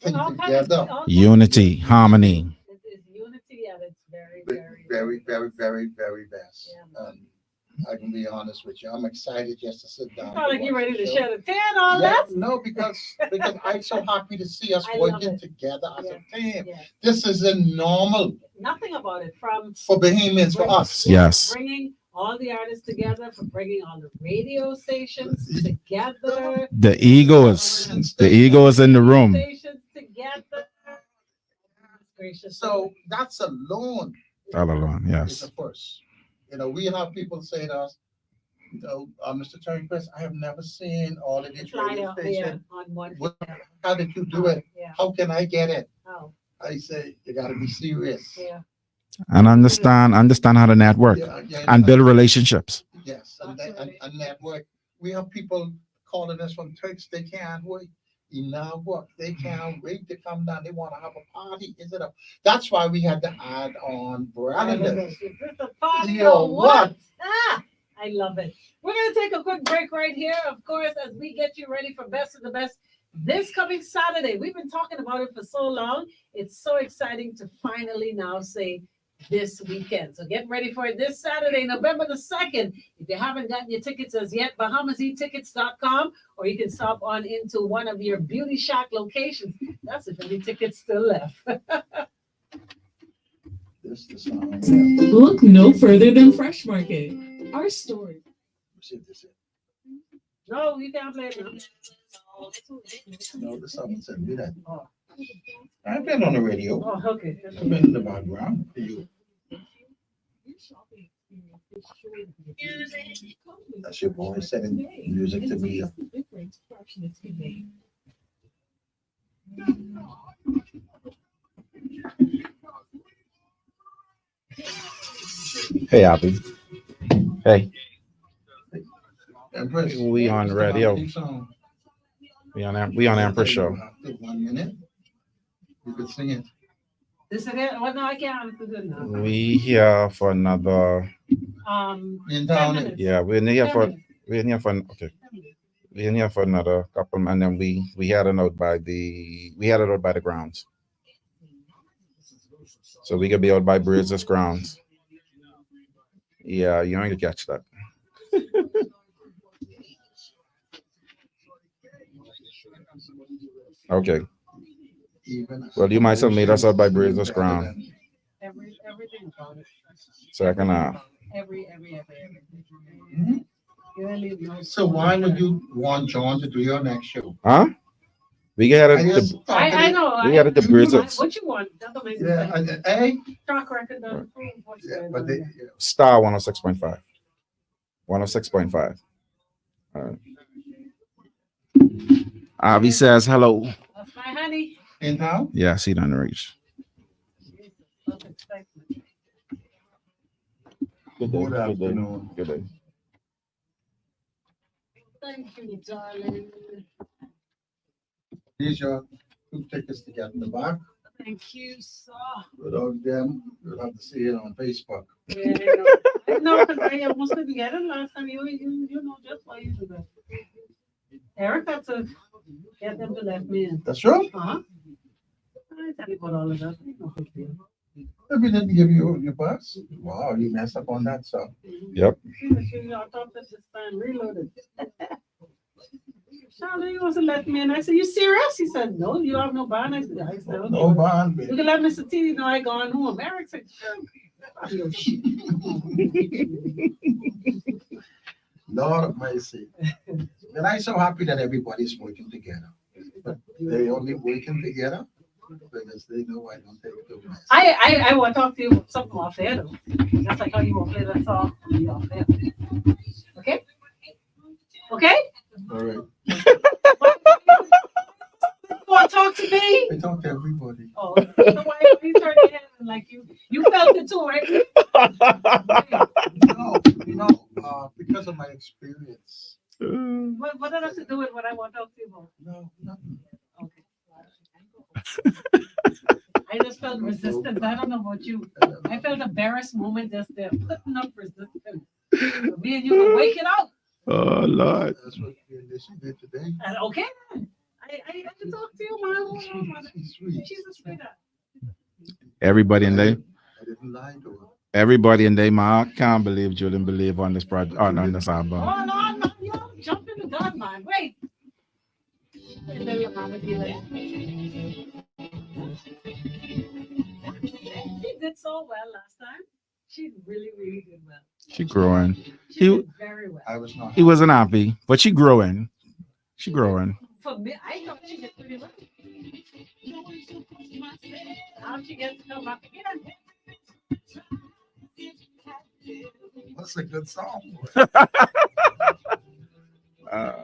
[SPEAKER 4] thing
[SPEAKER 3] All kinds of-
[SPEAKER 4] together.
[SPEAKER 3] all kinds of-
[SPEAKER 5] Unity, harmony.
[SPEAKER 3] It is unity at its very,
[SPEAKER 4] Very,
[SPEAKER 3] very,
[SPEAKER 4] very best.
[SPEAKER 3] Yeah.
[SPEAKER 4] And I can be honest with you, I'm excited just to sit down.
[SPEAKER 3] Sound like
[SPEAKER 4] and
[SPEAKER 3] you
[SPEAKER 4] watch
[SPEAKER 3] ready
[SPEAKER 4] the
[SPEAKER 3] to
[SPEAKER 4] show.
[SPEAKER 3] shed a tear on
[SPEAKER 4] Yeah,
[SPEAKER 3] that?
[SPEAKER 4] no, because I'm so happy to see us
[SPEAKER 3] I love
[SPEAKER 4] working
[SPEAKER 3] it.
[SPEAKER 4] together as a team.
[SPEAKER 3] Yeah.
[SPEAKER 4] This isn't normal
[SPEAKER 3] Nothing about it from
[SPEAKER 4] for Bahamians, for us.
[SPEAKER 5] Yes.
[SPEAKER 3] bringing all the artists together, from bringing all the radio stations together.
[SPEAKER 5] The ego is in the room.
[SPEAKER 3] Stations together. Gracious.
[SPEAKER 4] So that's alone
[SPEAKER 5] All along,
[SPEAKER 4] is
[SPEAKER 5] yes.
[SPEAKER 4] a first. You know, we have people say to us, you know, Mr. Turnquist, I have never seen all of these
[SPEAKER 3] Fly
[SPEAKER 4] radio
[SPEAKER 3] out there
[SPEAKER 4] stations.
[SPEAKER 3] on one.
[SPEAKER 4] What- How did you do it?
[SPEAKER 3] Yeah.
[SPEAKER 4] How can I get it?
[SPEAKER 3] Oh,
[SPEAKER 4] I say, you gotta be serious.
[SPEAKER 3] yeah.
[SPEAKER 5] and understand how to network and build relationships.
[SPEAKER 4] Yes, and network. We have people calling us from Turks. They can't wait. In our work, they can't wait to come down. They want to have a party. That's why we had to add on Brandon.
[SPEAKER 3] Is this a party
[SPEAKER 4] Yo,
[SPEAKER 3] or what?
[SPEAKER 4] what?
[SPEAKER 3] Ah, I love it. We're going to take a quick break right here, of course, as we get you ready for Best of the Best this coming Saturday. We've been talking about it for so long. It's so exciting to finally now say this weekend. So get ready for it this Saturday, November the 2nd. If you haven't gotten your tickets as yet, BahamasEtickets.com, or you can stop on into one of your Beauty Shack locations. That's if any tickets still left.
[SPEAKER 4] This is the song.
[SPEAKER 8] Look no further than Fresh Market. Our store.
[SPEAKER 3] No, you can't play it now.
[SPEAKER 4] No, the song said me that. I've been on the radio.
[SPEAKER 3] Oh, okay.
[SPEAKER 4] I've been in the background for you. That's your boy sending music to me.
[SPEAKER 5] Hey, Abby. Hey,
[SPEAKER 4] Empress,
[SPEAKER 5] we on
[SPEAKER 4] what's the
[SPEAKER 5] radio.
[SPEAKER 4] Baptiste song?
[SPEAKER 5] We on Empress show.
[SPEAKER 4] After 1 minute, you could sing it.
[SPEAKER 3] This again? Well, no, I can't. It's good now.
[SPEAKER 5] We here for another.
[SPEAKER 4] In
[SPEAKER 3] 10
[SPEAKER 4] town.
[SPEAKER 3] minutes.
[SPEAKER 5] Yeah, we're in here for okay. We're in here for another couple, and then we had it out by the grounds. So we could be out by Bridges grounds. Yeah, you ain't gonna catch that. Okay.
[SPEAKER 4] Even
[SPEAKER 5] Well, you might have made us out by Bridges ground.
[SPEAKER 3] Everything about it.
[SPEAKER 5] Second half.
[SPEAKER 3] Every.
[SPEAKER 4] Mhm.
[SPEAKER 3] You really know.
[SPEAKER 4] So why would you want John to do your next show?
[SPEAKER 5] Huh? We got
[SPEAKER 4] I
[SPEAKER 5] it.
[SPEAKER 4] just thought
[SPEAKER 3] I
[SPEAKER 4] that
[SPEAKER 3] know.
[SPEAKER 5] We got it to Bridges.
[SPEAKER 3] What you want? That don't make
[SPEAKER 4] Yeah,
[SPEAKER 3] sense.
[SPEAKER 4] hey,
[SPEAKER 3] Track record doesn't prove what's
[SPEAKER 4] yeah,
[SPEAKER 3] going
[SPEAKER 4] but
[SPEAKER 3] on
[SPEAKER 4] they,
[SPEAKER 3] there.
[SPEAKER 5] Star 106.5. 106.5. All right. Avi says hello.
[SPEAKER 3] That's my honey.
[SPEAKER 4] in town?
[SPEAKER 5] Yeah, see down the reach.
[SPEAKER 3] That's expected.
[SPEAKER 4] Good afternoon.
[SPEAKER 5] Good day.
[SPEAKER 3] Thank you, darling.
[SPEAKER 4] These are two tickets to get in the back.
[SPEAKER 3] Thank you, sir.
[SPEAKER 4] Without them, you'll have to see it on Facebook.
[SPEAKER 3] Yeah, I know, because I almost couldn't get it last time. You know just why you do that. Eric had to get them to let me in.
[SPEAKER 4] That's true.
[SPEAKER 3] Uh-huh. I tell you about all of that. No big deal.
[SPEAKER 4] If we didn't give you your bus, wow, you messed up on that stuff.
[SPEAKER 5] Yep.
[SPEAKER 3] She I thought that this time reloaded. Charlie, you wasn't letting me in. I said, you serious? He said, no, you have no bond. I said, I said, okay.
[SPEAKER 4] No bond,
[SPEAKER 3] You
[SPEAKER 4] baby.
[SPEAKER 3] can let Mr. T know I gone home. Eric said, "Yo, shit."
[SPEAKER 4] Lord of mercy. And I'm so happy that everybody's working together. But they only working together because they know I don't take the mess.
[SPEAKER 3] I want to talk to you about something off there though. Just like how you want to play that song. Be off there. Okay? Okay?
[SPEAKER 4] All right.
[SPEAKER 3] You want to talk to me?
[SPEAKER 4] I talk to everybody.
[SPEAKER 3] Oh, so why you turn your head like you felt it too, right?
[SPEAKER 4] Because of my experience.
[SPEAKER 3] What does that have to do with what I want to talk to you about?
[SPEAKER 4] No, nothing.
[SPEAKER 3] Okay. I just felt resistance. I don't know about you. I felt embarrassed moment just there, putting up resistance. Me and you can wake it up.
[SPEAKER 5] Oh Lord.
[SPEAKER 4] That's what me and Lissy did today.
[SPEAKER 3] And okay, I can talk to you, man.
[SPEAKER 4] She's sweet.
[SPEAKER 3] She's a sweetheart.
[SPEAKER 5] Everybody in there.
[SPEAKER 4] I didn't lie to her.
[SPEAKER 5] Everybody in there, man. I can't believe Julian believe on this project on this album.
[SPEAKER 3] Oh no, no, you jump in the gun, man. Wait. And then your mama be like, she did so well last time. She really, really did well.
[SPEAKER 5] She growing.
[SPEAKER 3] She
[SPEAKER 5] You-
[SPEAKER 3] did very well.
[SPEAKER 4] I was not.
[SPEAKER 5] He wasn't happy, but she growing. She growing.
[SPEAKER 3] For me, I thought she did pretty well. Now she gets to come back again.
[SPEAKER 4] That's a good song.
[SPEAKER 5] Uh,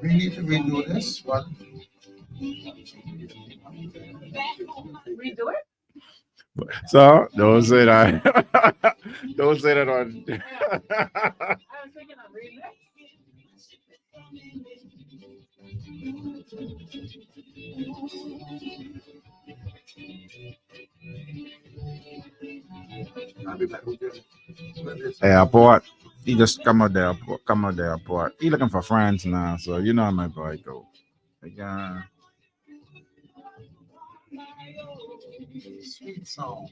[SPEAKER 4] We need to redo this one.
[SPEAKER 3] Redo it?
[SPEAKER 5] So don't say that. Don't say that on.
[SPEAKER 3] I was thinking of remix.
[SPEAKER 5] Airport. He just come out the airport. Come out the airport. He looking for friends now, so you know how my boy go. Yeah.
[SPEAKER 4] Sweet song.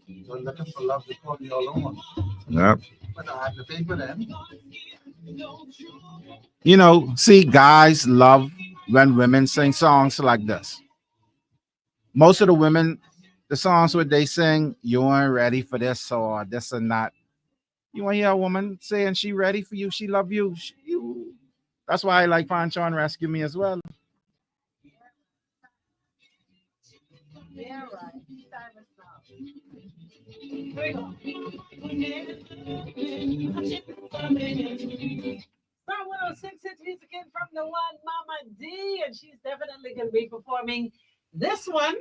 [SPEAKER 4] You're looking for love to call you alone.
[SPEAKER 5] Yep.
[SPEAKER 4] But I had to pay for them.
[SPEAKER 5] You know, see, guys love when women sing songs like this. Most of the women, the songs where they sing, you ain't ready for this or this and that. You want to hear a woman saying she ready for you, she love you. You. That's why I like Pancho and Rescue Me as well.
[SPEAKER 3] Yeah, right. Time is now. Here we go. Star 106 hits music in from the one Mama D, and she's definitely going to be performing this one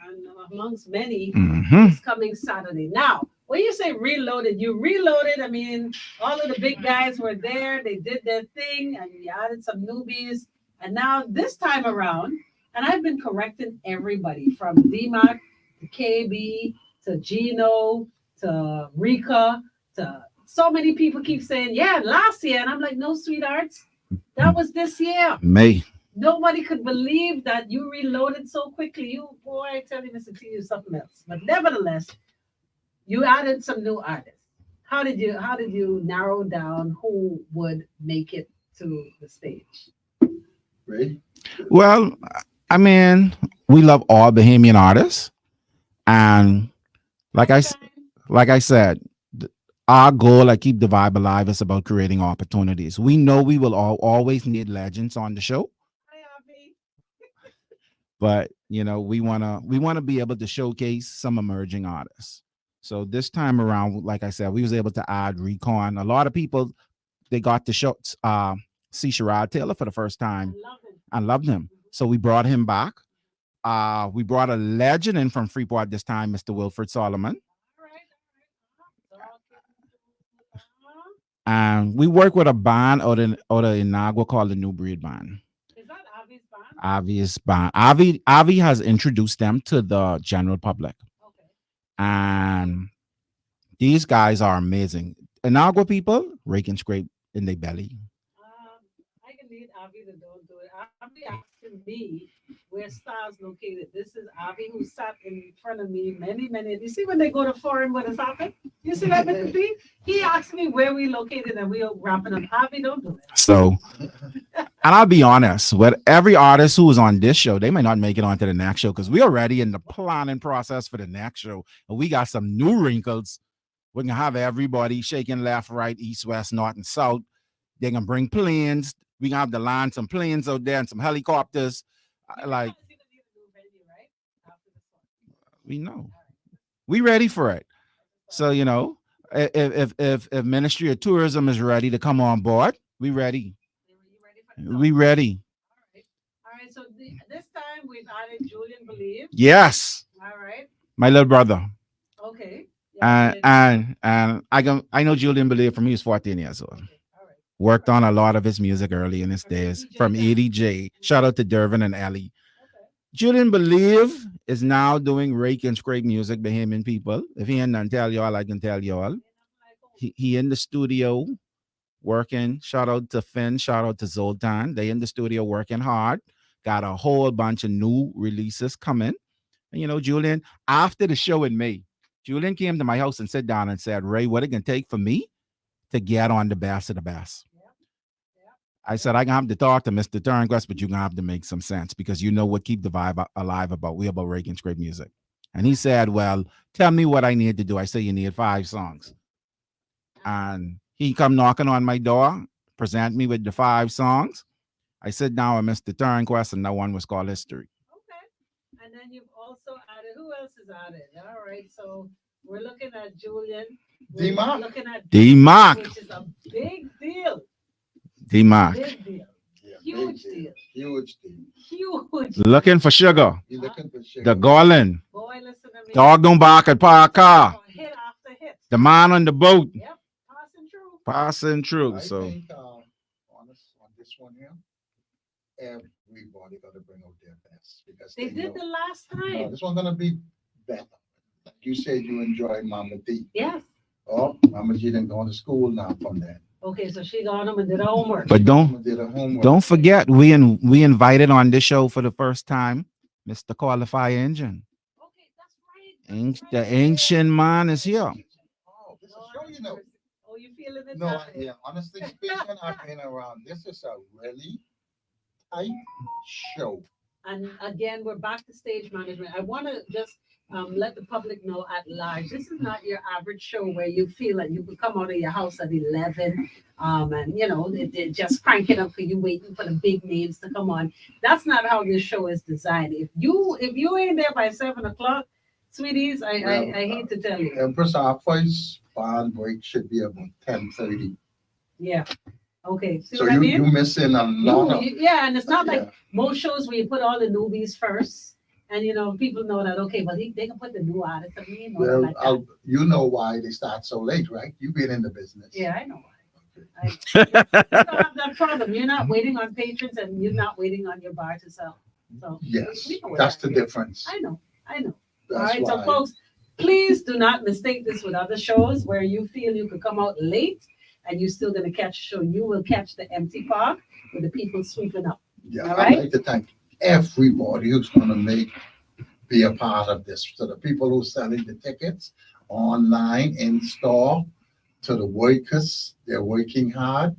[SPEAKER 3] and amongst many
[SPEAKER 5] Mhm.
[SPEAKER 3] this coming Saturday. Now, when you say reloaded, you reloaded. I mean, all of the big guys were there. They did their thing, and we added some newbies. And now this time around, and I've been correcting everybody from DMAC to KB to Gino to Rika to so many people keep saying, yeah, last year. And I'm like, no, sweethearts, that was this year.
[SPEAKER 5] May.
[SPEAKER 3] Nobody could believe that you reloaded so quickly. You, boy, I tell you, Mr. T, you something else. But nevertheless, you added some new artists. How did you narrow down who would make it to the stage?
[SPEAKER 4] Right?
[SPEAKER 5] Well, I mean, we love all Bahamian artists, and like I said, our goal at Keep the Vibe Alive is about creating opportunities. We know we will always need legends on the show,
[SPEAKER 3] Hi, Avi.
[SPEAKER 5] but you know we wanna be able to showcase some emerging artists. So this time around, like I said, we was able to add Recon. A lot of people they got to see Sherrod Taylor for the first time
[SPEAKER 3] Love it.
[SPEAKER 5] and loved him. So we brought him back. We brought a legend in from Freeport this time, Mr. Wilfred Solomon.
[SPEAKER 3] All right.
[SPEAKER 5] And we work with a band out in Inagua called the New Breed Band.
[SPEAKER 3] Is that Avi's band?
[SPEAKER 5] Avi's band. Avi has introduced them to the general public.
[SPEAKER 3] Okay.
[SPEAKER 5] And these guys are amazing. Inagua people rake and scrape in their belly.
[SPEAKER 3] I can need Avi to don't do it. Avi asking me where Star's located. This is Avi who sat in front of me many. You see when they go to foreign, what has happened? You see that, Mr. P? He asked me where we located and we are wrapping up. Avi, don't do it.
[SPEAKER 5] So, and I'll be honest, with every artist who is on this show, they may not make it onto the next show because we're already in the planning process for the next show. And we got some new wrinkles. We're going to have everybody shaking left, right, east, west, north, and south. They're going to bring planes. We going to have to land some planes out there and some helicopters. Like, we know. We ready for it. So, you know, if Ministry of Tourism is ready to come on board, we ready. We ready.
[SPEAKER 3] All right. So this time we've added Julian Believe.
[SPEAKER 5] Yes.
[SPEAKER 3] All right.
[SPEAKER 5] My little brother.
[SPEAKER 3] Okay. Yeah,
[SPEAKER 5] And I know Julian Believe from he was 14 years old.
[SPEAKER 3] okay. All right.
[SPEAKER 5] Worked on a lot of his music early in his days from EDJ. Shout out to Dervin and Ellie.
[SPEAKER 3] Okay.
[SPEAKER 5] Julian Believe is now doing rake and scrape music, Bahamian people. If he ain't done tell y'all, I can tell y'all. He in the studio working. Shout out to Finn. Shout out to Zoltan. They in the studio working hard. Got a whole bunch of new releases coming. And you know, Julian, after the show in May, Julian came to my house and sat down and said, Ray, what it can take for me to get on the best of the best? I said, I can have to talk to Mr. Turnquest, but you're going to have to make some sense because you know what Keep the Vibe Alive about. We about rake and scrape music. And he said, well, tell me what I need to do. I said, you need 5 songs. And he come knocking on my door, present me with the 5 songs. I sit down with Mr. Turnquest, and that one was called History.
[SPEAKER 3] Okay. And then you've also added, who else is added? All right. So We're looking at Julian.
[SPEAKER 4] D-Mark.
[SPEAKER 3] We're looking at
[SPEAKER 5] D-Mark.
[SPEAKER 3] which is a big deal.
[SPEAKER 5] D-Mark.
[SPEAKER 3] Big deal.
[SPEAKER 4] Yeah,
[SPEAKER 3] Huge
[SPEAKER 4] big
[SPEAKER 3] deal.
[SPEAKER 4] Huge deal.
[SPEAKER 3] Huge.
[SPEAKER 5] Looking for sugar.
[SPEAKER 4] You looking for sugar?
[SPEAKER 5] The Garland.
[SPEAKER 3] Boy, listen to me.
[SPEAKER 5] Dog don't bark at park car.
[SPEAKER 3] Hit after hit.
[SPEAKER 5] The man on the boat.
[SPEAKER 3] Yep. Passing through.
[SPEAKER 5] Passing through.
[SPEAKER 4] I
[SPEAKER 5] So
[SPEAKER 4] think, honest, on this one here, everybody gotta bring out their best because
[SPEAKER 3] They
[SPEAKER 4] know-
[SPEAKER 3] did the last
[SPEAKER 4] No,
[SPEAKER 3] time.
[SPEAKER 4] this one's gonna be better. Like you said, you enjoy Mama D.
[SPEAKER 3] Yes.
[SPEAKER 4] Oh, Mama G didn't go to school now from that.
[SPEAKER 3] Okay, so she gone home and did her homework.
[SPEAKER 5] but
[SPEAKER 4] Mama did her homework.
[SPEAKER 5] don't forget we invited on this show for the first time Mr. Qualify Engine.
[SPEAKER 3] Okay, that's right.
[SPEAKER 5] The ancient man is here.
[SPEAKER 4] Oh, this is show, you know.
[SPEAKER 3] Oh, you feeling it?
[SPEAKER 4] No,
[SPEAKER 3] now?
[SPEAKER 4] yeah, honestly speaking, I've been around. This is a really tight show.
[SPEAKER 3] And again, we're back to stage management. I want to just let the public know at large, this is not your average show where you feel like you could come out of your house at 11 and, you know, they just crank it up for you, waiting for the big names to come on. That's not how this show is designed. If you ain't there by 7 o'clock, sweeties, I hate to tell you.
[SPEAKER 4] Empress, our first band break should be about 10:30.
[SPEAKER 3] Yeah. Okay. See
[SPEAKER 4] So
[SPEAKER 3] what I mean?
[SPEAKER 4] you missing a lot of.
[SPEAKER 3] Yeah, and it's not like
[SPEAKER 4] Yeah.
[SPEAKER 3] most shows where you put all the newbies first. And you know, people know that, okay, well, they can put the new artist. I mean,
[SPEAKER 4] Well,
[SPEAKER 3] like that.
[SPEAKER 4] you know why they start so late, right? You've been in the business.
[SPEAKER 3] Yeah, I know why. You don't have that problem. You're not waiting on patrons and you're not waiting on your bar to sell. So
[SPEAKER 4] Yes,
[SPEAKER 3] we know what
[SPEAKER 4] that's
[SPEAKER 3] that
[SPEAKER 4] the
[SPEAKER 3] is.
[SPEAKER 4] difference.
[SPEAKER 3] I know. All
[SPEAKER 4] That's
[SPEAKER 3] right, so
[SPEAKER 4] why.
[SPEAKER 3] folks, please do not mistake this with other shows where you feel you could come out late and you're still gonna catch a show. You will catch the empty park with the people sweeping up.
[SPEAKER 4] Yeah,
[SPEAKER 3] All
[SPEAKER 4] I'd
[SPEAKER 3] right.
[SPEAKER 4] like to thank everybody who's gonna be a part of this. So the people who are selling the tickets online, in store, to the workers, they're working hard,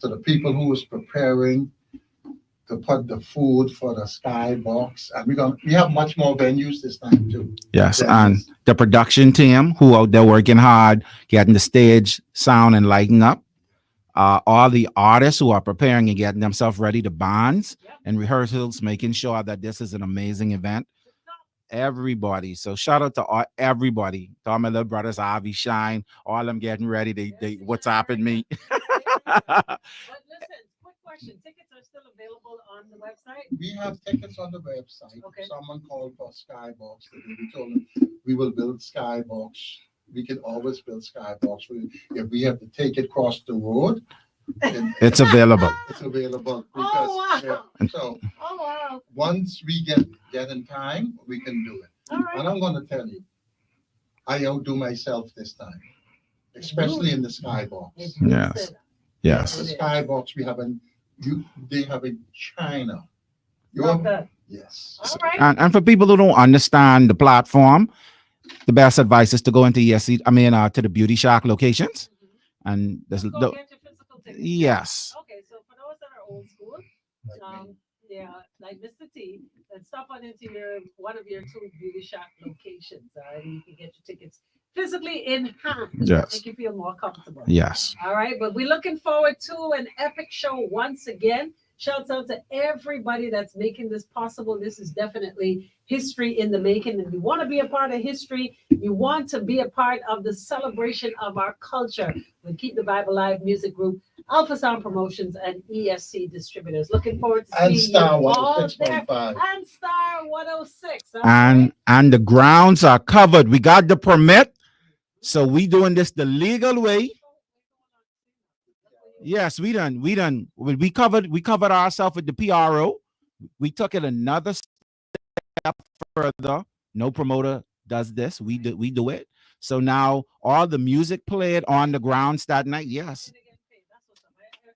[SPEAKER 4] to the people who is preparing to put the food for the skybox. And we have much more venues this time too.
[SPEAKER 5] Yes,
[SPEAKER 4] Yeah.
[SPEAKER 5] and the production team who out there working hard, getting the stage sound and lighting up. All the artists who are preparing and getting themselves ready to bands
[SPEAKER 3] Yep.
[SPEAKER 5] and rehearsals, making sure that this is an amazing event. Everybody. So shout out to everybody. To all my little brothers, Avi, Shine, all them getting ready. They WhatsApping me.
[SPEAKER 3] But listen, quick question. Tickets are still available on the website?
[SPEAKER 4] We have tickets on the website.
[SPEAKER 3] Okay.
[SPEAKER 4] Someone called for Skybox. We told them we will build Skybox. We can always build Skybox. If we have to take it across the road, then
[SPEAKER 5] It's available.
[SPEAKER 4] it's available.
[SPEAKER 3] Oh,
[SPEAKER 4] Because,
[SPEAKER 3] wow.
[SPEAKER 4] yeah, so
[SPEAKER 3] Oh, wow.
[SPEAKER 4] once we get in time, we can do it.
[SPEAKER 3] All right.
[SPEAKER 4] And I'm gonna tell you, I outdo myself this time, especially in the Skybox.
[SPEAKER 3] It's
[SPEAKER 5] Yes.
[SPEAKER 3] good.
[SPEAKER 5] Yes.
[SPEAKER 4] The Skybox they have in China.
[SPEAKER 3] Not bad.
[SPEAKER 4] Yes.
[SPEAKER 3] All right.
[SPEAKER 5] And for people who don't understand the platform, the best advice is to go into to the Beauty Shack locations. And there's
[SPEAKER 3] Go get your physical tickets.
[SPEAKER 5] yes.
[SPEAKER 3] Okay, so for those that are old school, yeah, like Mr. T, then stop on into one of your two Beauty Shack locations. All right, and you can get your tickets physically in hand.
[SPEAKER 5] Yes.
[SPEAKER 3] Make you feel more comfortable.
[SPEAKER 5] Yes.
[SPEAKER 3] All right, but we're looking forward to an epic show once again. Shouts out to everybody that's making this possible. This is definitely history in the making. And you want to be a part of history, you want to be a part of the celebration of our culture with Keep the Bible Alive Music Group, Alpha Sound Promotions, and ESC Distributors. Looking forward to
[SPEAKER 4] And
[SPEAKER 3] seeing you
[SPEAKER 4] Star
[SPEAKER 3] all there.
[SPEAKER 4] 106.5.
[SPEAKER 3] And Star 106. all
[SPEAKER 5] And
[SPEAKER 3] right?
[SPEAKER 5] and the grounds are covered. We got the permit. So we doing this the legal way. Yes, we covered ourselves with the PRO. We took it another step further. No promoter does this. We do it. So now all the music played on the grounds that night. Yes.
[SPEAKER 3] That's what's up.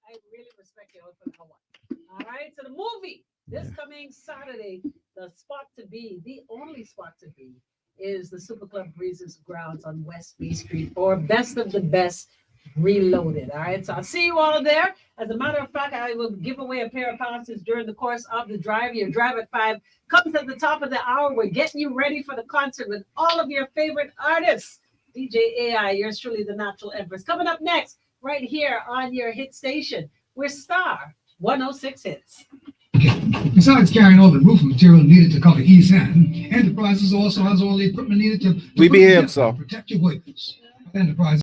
[SPEAKER 3] I really respect you all for that one. All right, so the movie this coming Saturday, the spot to be, the only spot to be, is the Super Club Breezes grounds on West B Street, or Best of the Best Reloaded. All right, so I'll see you all there. As a matter of fact, I will give away a pair of passes during the course of the drive. Your drive at 5 comes at the top of the hour. We're getting you ready for the concert with all of your favorite artists. DJ AI, yours truly, the Natural Empress. Coming up next, right here on your hit station, we're Star 106 Hits.
[SPEAKER 9] market. Besides carrying all the roofing material needed to cover East End, Enterprises also has all the equipment needed to
[SPEAKER 5] We
[SPEAKER 9] put
[SPEAKER 5] behave,
[SPEAKER 9] together
[SPEAKER 5] sir.
[SPEAKER 9] to protect your workers. Enterprise